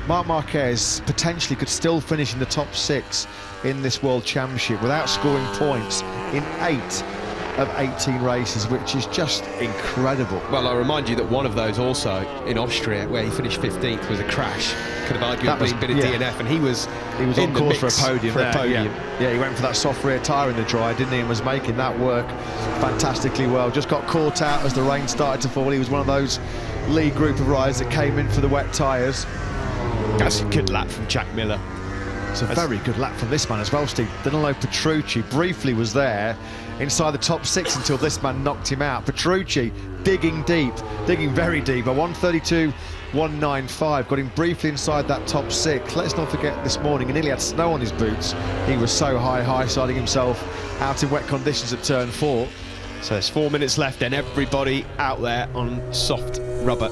Marc Marquez potentially could still finish in the top 6 in this World Championship without scoring points in 8 of 18 races, which is just incredible. Well, I remind you that one of those also in Austria, where he finished 15th, was a crash. Could have arguably been a DNF, and he was on course for a podium. Yeah, he went for that soft rear tyre in the dry, didn't he, and was making that work fantastically well. Just got caught out as the rain started to fall. He was one of those lead group of riders that came in for the wet tyres. That's a good lap from Jack Miller. It's a very good lap from this man as well, Steve. Danilo Petrucci briefly was there inside the top 6 until this man knocked him out. Petrucci digging deep, digging very deep. A 132.195 got him briefly inside that top 6. Let's not forget this morning, he nearly had snow on his boots. He was so high-siding himself out in wet conditions at turn 4. So there's 4 minutes left, and everybody out there on soft rubber.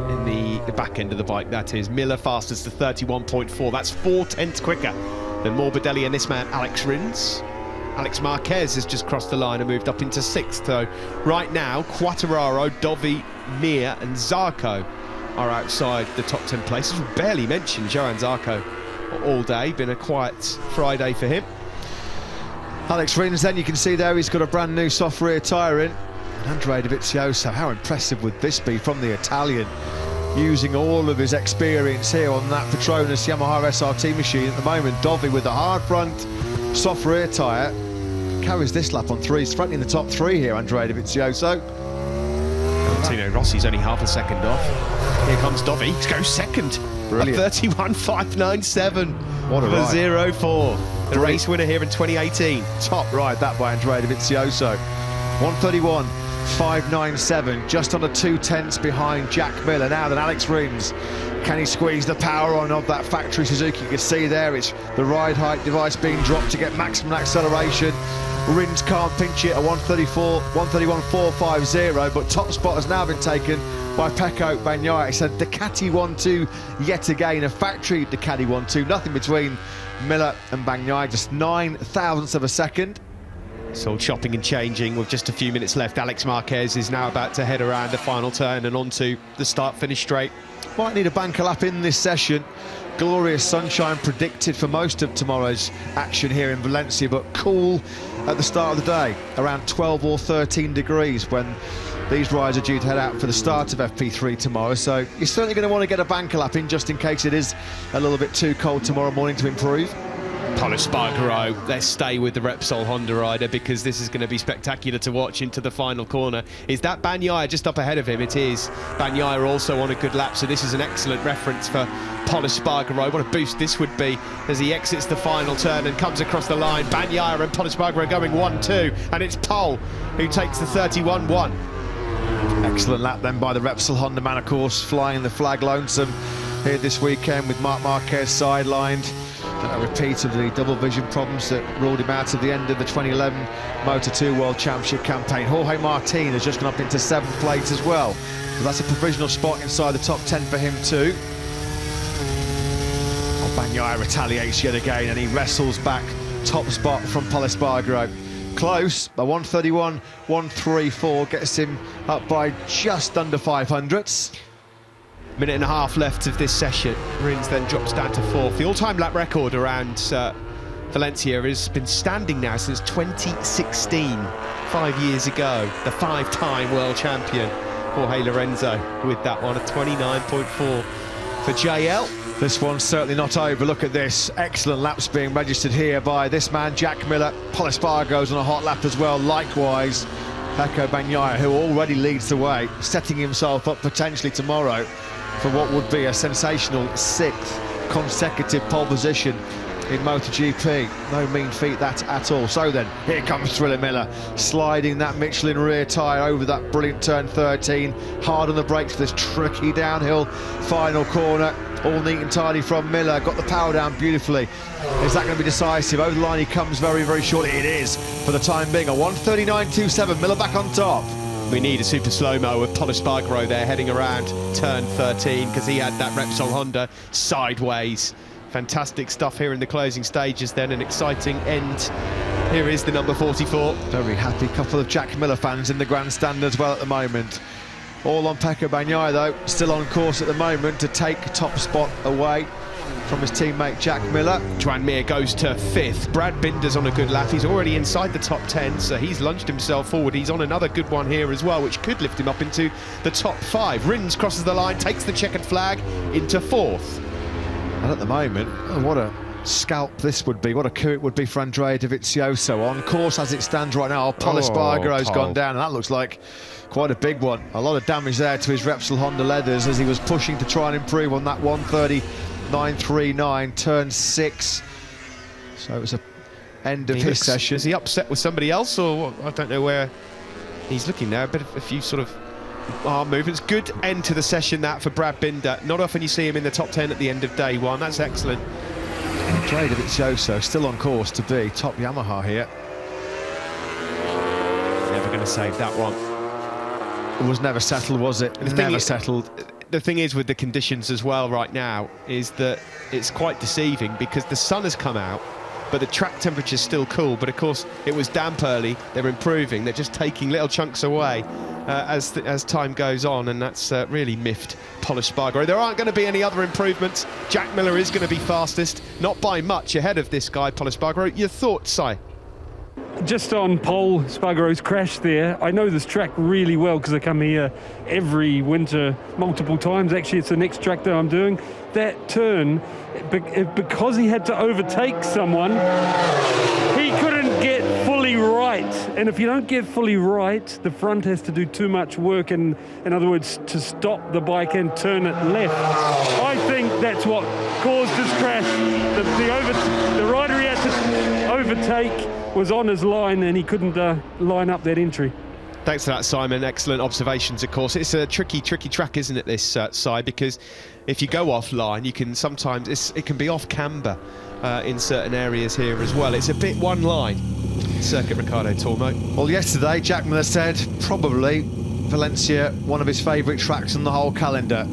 In the back end of the bike, that is. Miller fastest to 31.4. That's 4/10 quicker than Morbidelli and this man, Alex Rins. Alex Marquez has just crossed the line and moved up into 6th. So right now, Quartararo, Dovi, Mir and Zarco are outside the top 10 places. We barely mentioned Johan Zarco all day. Been a quiet Friday for him. Alex Rins, then you can see there he's got a brand new soft rear tyre in. Andrea Dovizioso, how impressive would this be from the Italian, using all of his experience here on that Petronas Yamaha SRT machine at the moment. Dovi with the hard front, soft rear tyre, carries this lap on 3. He's threatening the top 3 here, Andrea Dovizioso. Valentino Rossi's only half a second off. Here comes Dovi, he goes second. Brilliant. 31.597 what a for ride. 0-4. The race winner here in 2018. Top ride that by Andrea Dovizioso. 131.597, just under 2/10 behind Jack Miller. Now then, Alex Rins, can he squeeze the power on of that factory Suzuki? You can see there it's the ride height device being dropped to get maximum acceleration. Rins can't pinch it at 131.450, but top spot has now been taken by Pecco Bagnaia. It's a Ducati 1-2 yet again, a factory Ducati 1-2, nothing between Miller and Bagnaia, just 9 thousandths of a second. It's all chopping and changing with just a few minutes left. Alex Marquez is now about to head around the final turn and onto the start-finish straight. Might need a banker lap in this session. Glorious sunshine predicted for most of tomorrow's action here in Valencia, but cool at the start of the day, around 12 or 13 degrees when these riders are due to head out for the start of FP3 tomorrow. So you're certainly going to want to get a banker lap in just in case it is a little bit too cold tomorrow morning to improve. Pol Espargaro, let's stay with the Repsol Honda rider because this is going to be spectacular to watch into the final corner. Is that Bagnaia just up ahead of him? It is. Bagnaia also on a good lap, so this is an excellent reference for Pol Espargaro. What a boost this would be as he exits the final turn and comes across the line. Bagnaia and Pol Espargaro going 1-2, and it's Pol who takes the 31-1. Excellent lap then by the Repsol Honda man, of course, flying the flag lonesome here this weekend with Marc Marquez sidelined. A repeat of the double vision problems that ruled him out at the end of the 2011 Moto2 World Championship campaign. Jorge Martin has just gone up into 7th place as well. So that's a provisional spot inside the top 10 for him too. Oh, Bagnaia retaliates yet again and he wrestles back top spot from Pol Espargaro. Close, a 131.134 gets him up by just under 500ths. Minute and a half left of this session. Rins then drops down to 4th. The all-time lap record around Valencia has been standing now since 2016, 5 years ago. The 5-time world champion, Jorge Lorenzo, with that one at 29.4 for JL. This one's certainly not over. Look at this. Excellent laps being registered here by this man, Jack Miller. Pol Espargaro's on a hot lap as well, likewise. Pecco Bagnaia, who already leads the way, setting himself up potentially tomorrow for what would be a sensational 6th consecutive pole position in MotoGP. No mean feat that at all. So then, here comes Thriller Miller, sliding that Michelin rear tyre over that brilliant turn 13. Hard on the brakes for this tricky downhill final corner. All neat and tidy from Miller, got the power down beautifully. Is that going to be decisive? Over the line he comes very, very shortly. It is, for the time being, a 139.27, Miller back on top. We need a super slow-mo with Pol Espargaro there heading around turn 13 because he had that Repsol Honda sideways. Fantastic stuff here in the closing stages then, an exciting end. Here is the number 44. Very happy couple of Jack Miller fans in the grandstand as well at the moment. All on Pecco Bagnaia though, still on course at the moment to take top spot away from his teammate Jack Miller. Joan Mir goes to 5th. Brad Binder's on a good lap. He's already inside the top 10, so he's lunged himself forward. He's on another good one here as well, which could lift him up into the top 5. Rins crosses the line, takes the checkered flag into 4th. And at the moment, what a scalp this would be, what a coup it would be for Andrea Dovizioso. On course as it stands right now, Pol Espargaro's gone down, and that looks like quite a big one. A lot of damage there to his Repsol Honda leathers as he was pushing to try and improve on that 1:30.939, turn 6. So it was a end of his session. Is he upset with somebody else, or I don't know where he's looking now? A few sort of arm movements. Good end to the session that for Brad Binder. Not often you see him in the top 10 at the end of day one. That's excellent. Andrea Dovizioso still on course to be top Yamaha here. Never going to save that one. It was never settled, was it? Never settled. The thing is with the conditions as well right now is that it's quite deceiving because the sun has come out, but the track temperature's still cool. But of course, it was damp early. They're improving. They're just taking little chunks away as time goes on, and that's really miffed Pol Espargaro. There aren't going to be any other improvements. Jack Miller is going to be fastest, not by much ahead of this guy, Pol Espargaro. Your thoughts, Si? Just on Pol Espargaro's crash there, I know this track really well because I come here every winter multiple times. Actually, it's the next track that I'm doing. That turn, because he had to overtake someone, he couldn't get fully right. And if you don't get fully right, the front has to do too much work, in other words, to stop the bike and turn it left. I think that's what caused this crash. The rider he had to overtake was on his line and he couldn't line up that entry. Thanks for that, Simon. Excellent observations, of course. It's a tricky track, isn't it, this side, because if you go offline, you can sometimes, it can be off camber in certain areas here as well. It's a bit one line, Circuit Ricardo Tormo. Well, yesterday, Jack Miller said probably Valencia, one of his favourite tracks on the whole calendar,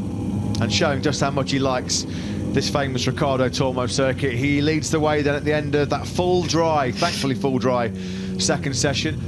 and showing just how much he likes this famous Ricardo Tormo circuit. He leads the way then at the end of that full dry, thankfully full dry, second session.